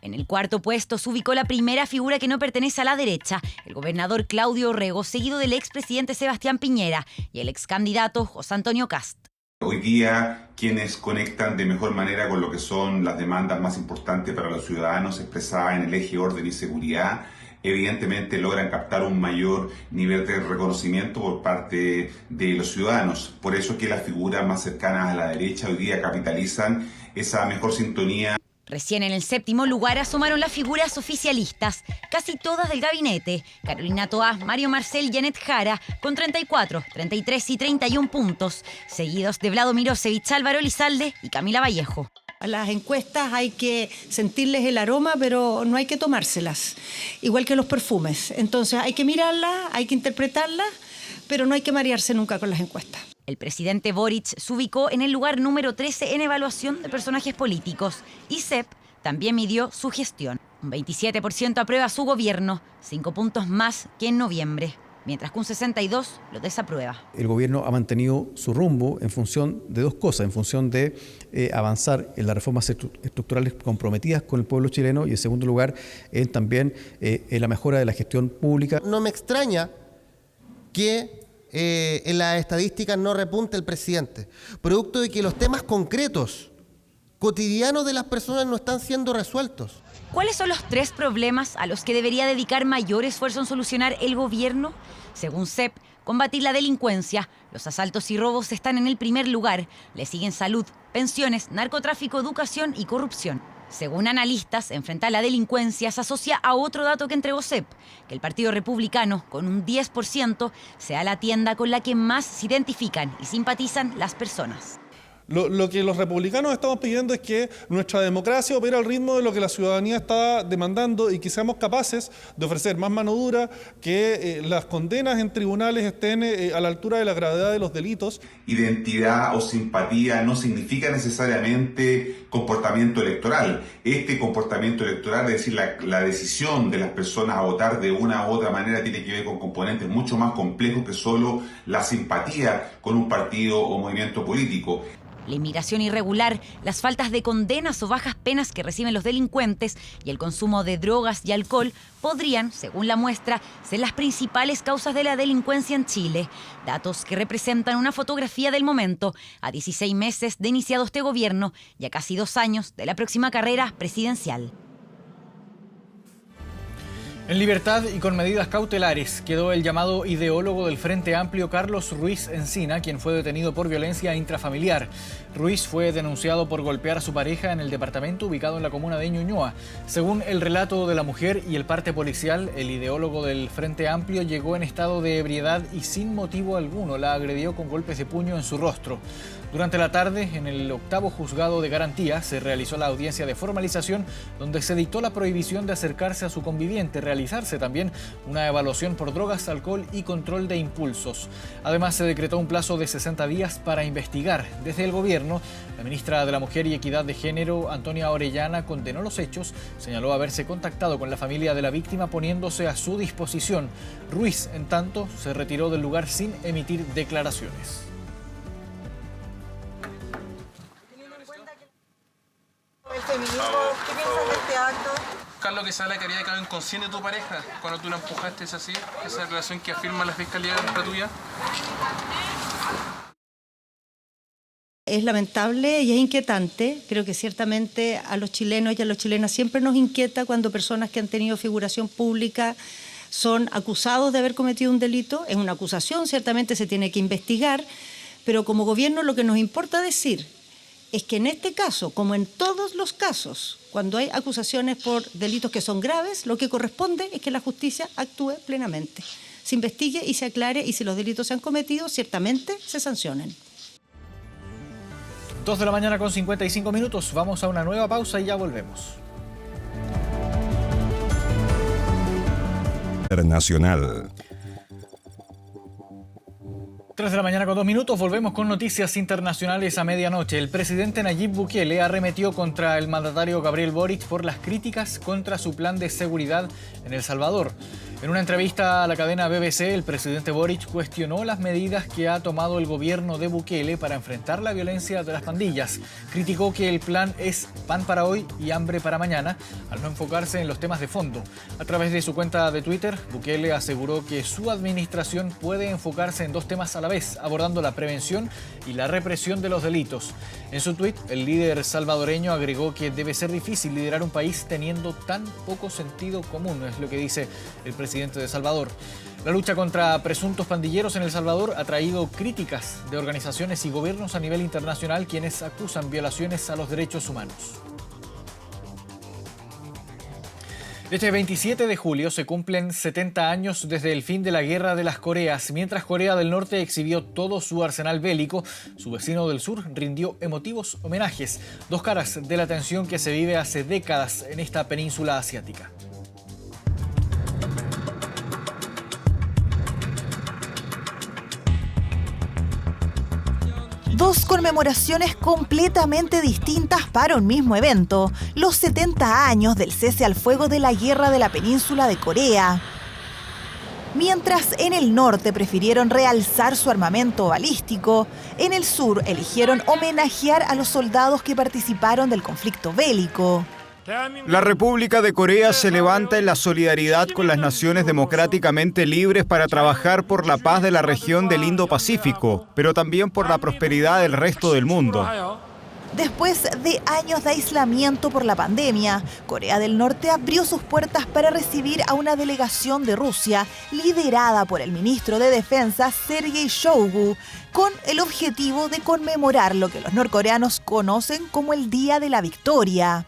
En el cuarto puesto se ubicó la primera figura que no pertenece a la derecha, el gobernador Claudio Rego, seguido del expresidente Sebastián Piñera y el excandidato José Antonio Kast. Hoy día, quienes conectan de mejor manera con lo que son las demandas más importantes para los ciudadanos expresadas en el eje orden y seguridad, evidentemente logran captar un mayor nivel de reconocimiento por parte de los ciudadanos. Por eso es que las figuras más cercanas a la derecha hoy día capitalizan esa mejor sintonía. Recién en el séptimo lugar asomaron las figuras oficialistas, casi todas del gabinete. Carolina Toá, Mario Marcel y Janet Jara, con 34, 33 y 31 puntos, seguidos de Vlado Mirosevich, Álvaro Elizalde y Camila Vallejo. A las encuestas hay que sentirles el aroma, pero no hay que tomárselas, igual que los perfumes. Entonces hay que mirarlas, hay que interpretarlas, pero no hay que marearse nunca con las encuestas. El presidente Boric se ubicó en el lugar número 13 en evaluación de personajes políticos y CEP también midió su gestión. Un 27% aprueba su gobierno, 5 puntos más que en noviembre, mientras que un 62% lo desaprueba. El gobierno ha mantenido su rumbo en función de dos cosas, en función de avanzar en las reformas estructurales comprometidas con el pueblo chileno y en segundo lugar también en la mejora de la gestión pública. No me extraña que en las estadísticas no repunte el presidente, producto de que los temas concretos, cotidianos de las personas no están siendo resueltos. ¿Cuáles son los 3 problemas a los que debería dedicar mayor esfuerzo en solucionar el gobierno? Según CEP, combatir la delincuencia, los asaltos y robos están en el primer lugar, le siguen salud, pensiones, narcotráfico, educación y corrupción. Según analistas, enfrentar la delincuencia se asocia a otro dato que entregó CEP, que el Partido Republicano, con un 10%, sea la tienda con la que más se identifican y simpatizan las personas. Lo que los republicanos estamos pidiendo es que nuestra democracia opere al ritmo de lo que la ciudadanía está demandando y que seamos capaces de ofrecer más mano dura, que las condenas en tribunales estén a la altura de la gravedad de los delitos. Identidad o simpatía no significa necesariamente comportamiento electoral. Este comportamiento electoral, es decir, la decisión de las personas a votar de una u otra manera, tiene que ver con componentes mucho más complejos que solo la simpatía con un partido o movimiento político. La inmigración irregular, las faltas de condenas o bajas penas que reciben los delincuentes y el consumo de drogas y alcohol podrían, según la muestra, ser las principales causas de la delincuencia en Chile. Datos que representan una fotografía del momento, a 16 meses de iniciado este gobierno y a casi 2 años de la próxima carrera presidencial. En libertad y con medidas cautelares quedó el llamado ideólogo del Frente Amplio Carlos Ruiz Encina, quien fue detenido por violencia intrafamiliar. Ruiz fue denunciado por golpear a su pareja en el departamento ubicado en la comuna de Ñuñoa. Según el relato de la mujer y el parte policial, el ideólogo del Frente Amplio llegó en estado de ebriedad y sin motivo alguno la agredió con golpes de puño en su rostro. Durante la tarde, en el 8º Juzgado de Garantía, se realizó la audiencia de formalización, donde se dictó la prohibición de acercarse a su conviviente, realizarse también una evaluación por drogas, alcohol y control de impulsos. Además, se decretó un plazo de 60 días para investigar. Desde el gobierno, la ministra de la Mujer y Equidad de Género, Antonia Orellana, condenó los hechos, señaló haberse contactado con la familia de la víctima poniéndose a su disposición. Ruiz, en tanto, se retiró del lugar sin emitir declaraciones. El feminismo, ¿qué piensas de este acto? Carlos Quesada quería quedar inconsciente de tu pareja cuando tú la empujaste, ¿es así? Esa relación que afirma la fiscalía contra tuya. Es lamentable y es inquietante. Creo que ciertamente a los chilenos y a las chilenas siempre nos inquieta cuando personas que han tenido figuración pública son acusados de haber cometido un delito. Es una acusación, ciertamente se tiene que investigar, pero como gobierno lo que nos importa decir es que en este caso, como en todos los casos, cuando hay acusaciones por delitos que son graves, lo que corresponde es que la justicia actúe plenamente, se investigue y se aclare, y si los delitos se han cometido, ciertamente se sancionen. 2 de la mañana con 55 minutos. Vamos a una nueva pausa y ya volvemos. Internacional. 3 de la mañana con 2 minutos, volvemos con noticias internacionales a medianoche. El presidente Nayib Bukele arremetió contra el mandatario Gabriel Boric por las críticas contra su plan de seguridad en El Salvador. En una entrevista a la cadena BBC, el presidente Boric cuestionó las medidas que ha tomado el gobierno de Bukele para enfrentar la violencia de las pandillas. Criticó que el plan es pan para hoy y hambre para mañana, al no enfocarse en los temas de fondo. A través de su cuenta de Twitter, Bukele aseguró que su administración puede enfocarse en dos temas a la vez, abordando la prevención y la represión de los delitos. En su tuit, el líder salvadoreño agregó que debe ser difícil liderar un país teniendo tan poco sentido común, es lo que dice el presidente de El Salvador. La lucha contra presuntos pandilleros en El Salvador ha traído críticas de organizaciones y gobiernos a nivel internacional quienes acusan violaciones a los derechos humanos. Este 27 de julio se cumplen 70 años desde el fin de la Guerra de las Coreas. Mientras Corea del Norte exhibió todo su arsenal bélico, su vecino del sur rindió emotivos homenajes. Dos caras de la tensión que se vive hace décadas en esta península asiática. Dos conmemoraciones completamente distintas para un mismo evento, los 70 años del cese al fuego de la Guerra de la Península de Corea. Mientras en el norte prefirieron realzar su armamento balístico, en el sur eligieron homenajear a los soldados que participaron del conflicto bélico. La República de Corea se levanta en la solidaridad con las naciones democráticamente libres para trabajar por la paz de la región del Indo-Pacífico, pero también por la prosperidad del resto del mundo. Después de años de aislamiento por la pandemia, Corea del Norte abrió sus puertas para recibir a una delegación de Rusia liderada por el ministro de Defensa Sergei Shoigu, con el objetivo de conmemorar lo que los norcoreanos conocen como el Día de la Victoria.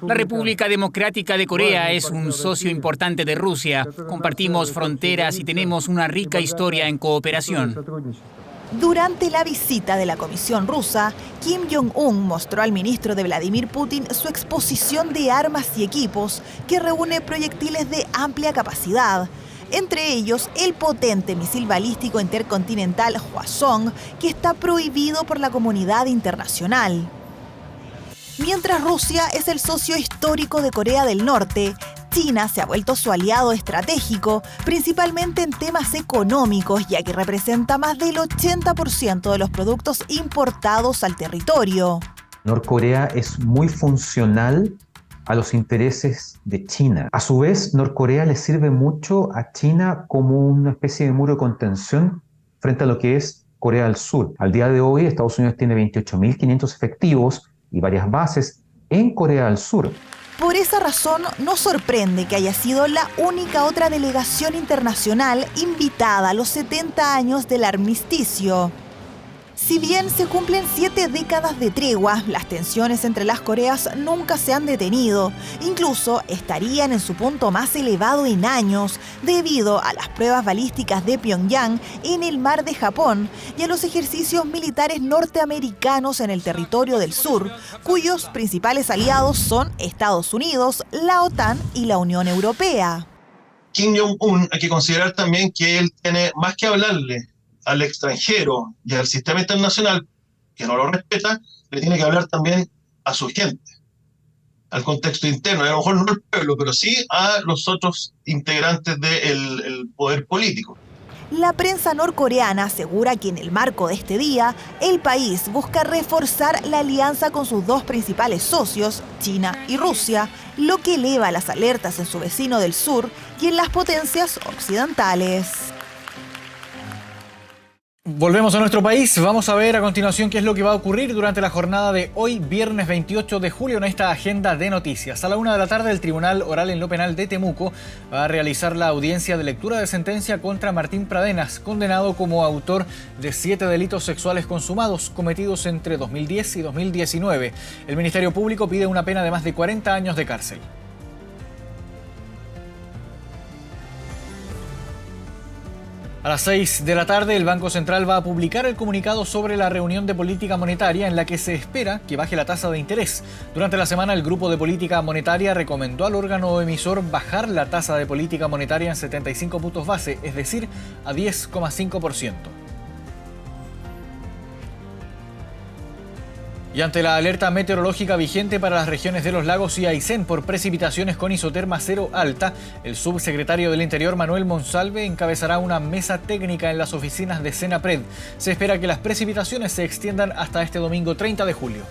La República Democrática de Corea es un socio importante de Rusia. Compartimos fronteras y tenemos una rica historia en cooperación. Durante la visita de la Comisión rusa, Kim Jong-un mostró al ministro de Vladimir Putin su exposición de armas y equipos que reúne proyectiles de amplia capacidad. Entre ellos, el potente misil balístico intercontinental Hwasong, que está prohibido por la comunidad internacional. Mientras Rusia es el socio histórico de Corea del Norte, China se ha vuelto su aliado estratégico, principalmente en temas económicos, ya que representa más del 80% de los productos importados al territorio. Norcorea es muy funcional a los intereses de China. A su vez, Norcorea le sirve mucho a China como una especie de muro de contención frente a lo que es Corea del Sur. Al día de hoy, Estados Unidos tiene 28.500 efectivos y varias bases en Corea del Sur. Por esa razón, no sorprende que haya sido la única otra delegación internacional invitada a los 70 años del armisticio. Si bien se cumplen 7 décadas de tregua, las tensiones entre las Coreas nunca se han detenido. Incluso estarían en su punto más elevado en años, debido a las pruebas balísticas de Pyongyang en el mar de Japón y a los ejercicios militares norteamericanos en el territorio del sur, cuyos principales aliados son Estados Unidos, la OTAN y la Unión Europea. Kim Jong-un, hay que considerar también que él tiene más que hablarle al extranjero y al sistema internacional, que no lo respeta, le tiene que hablar también a su gente, al contexto interno, y a lo mejor no al pueblo, pero sí a los otros integrantes del poder político. La prensa norcoreana asegura que en el marco de este día, el país busca reforzar la alianza con sus dos principales socios, China y Rusia, lo que eleva las alertas en su vecino del sur y en las potencias occidentales. Volvemos a nuestro país. Vamos a ver a continuación qué es lo que va a ocurrir durante la jornada de hoy, viernes 28 de julio, en esta agenda de noticias. A la 1 de la tarde, el Tribunal Oral en lo Penal de Temuco va a realizar la audiencia de lectura de sentencia contra Martín Pradenas, condenado como autor de 7 delitos sexuales consumados cometidos entre 2010 y 2019. El Ministerio Público pide una pena de más de 40 años de cárcel. A las 6 de la tarde, el Banco Central va a publicar el comunicado sobre la reunión de política monetaria en la que se espera que baje la tasa de interés. Durante la semana, el Grupo de Política Monetaria recomendó al órgano emisor bajar la tasa de política monetaria en 75 puntos base, es decir, a 10,5%. Y ante la alerta meteorológica vigente para las regiones de los lagos y Aysén por precipitaciones con isoterma cero alta, el subsecretario del Interior, Manuel Monsalve, encabezará una mesa técnica en las oficinas de Senapred. Se espera que las precipitaciones se extiendan hasta este domingo 30 de julio.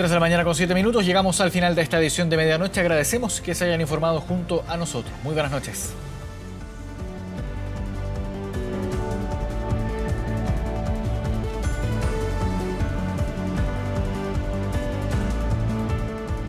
3 de la mañana con 7 minutos. Llegamos al final de esta edición de Medianoche. Agradecemos que se hayan informado junto a nosotros. Muy buenas noches.